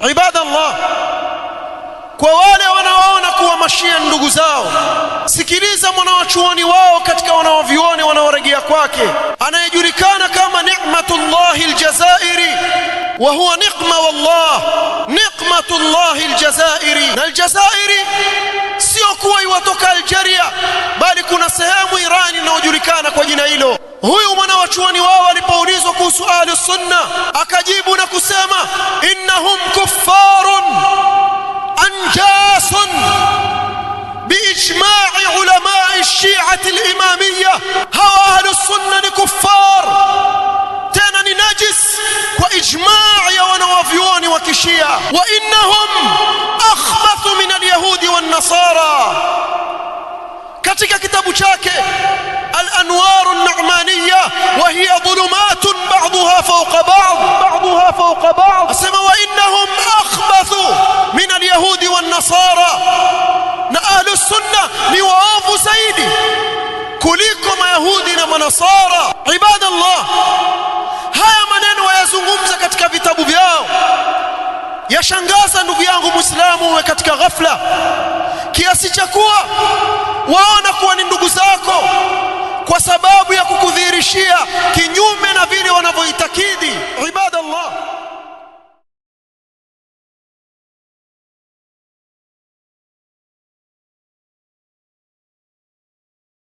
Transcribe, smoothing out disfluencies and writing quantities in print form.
Ibadallah, kwa wale wanaoona kuwa mashia ndugu zao, sikiliza mwanawachuoni wao katika wanaovioni wanaorejea kwake, anayejulikana kama Ni'matullahi Aljazairi, wa huwa niqma wallah, Niqmatullahi Aljazairi. Na Aljazairi sio kuwa iwatoka Algeria, bali kuna sehemu Irani inayojulikana kwa jina hilo. Huyu mwanawachuoni wao alipoulizwa kuhusu ahli sunna akajibu na kusema innahum kuffarun anjasun biijma'i ulama'i shi'ati al-imamiyya. Hawa ahli sunna ni kuffar, tena ni najis kwa ijma' ya wanawavyuoni wa kishia. Wa innahum akhbathu min al-yahudi wan-nasara. Katika kitabu chake الأنوار النعمانية وهي ظلمات بعضها فوق بعض أسمى وإنهم أخبثوا من اليهود والنصارى. أهل السنة نواف زيدي كلكم يهودنا ونصارى. عباد الله, haya maneno wayazungumza katika vitabu vyao. Yashangaza ndugu yangu Muislamu uwe katika ghafla kiasi cha kuwa waona kuwa ni ndugu zako kwa sababu ya kukudhihirishia kinyume na vile wanavyoitakidi.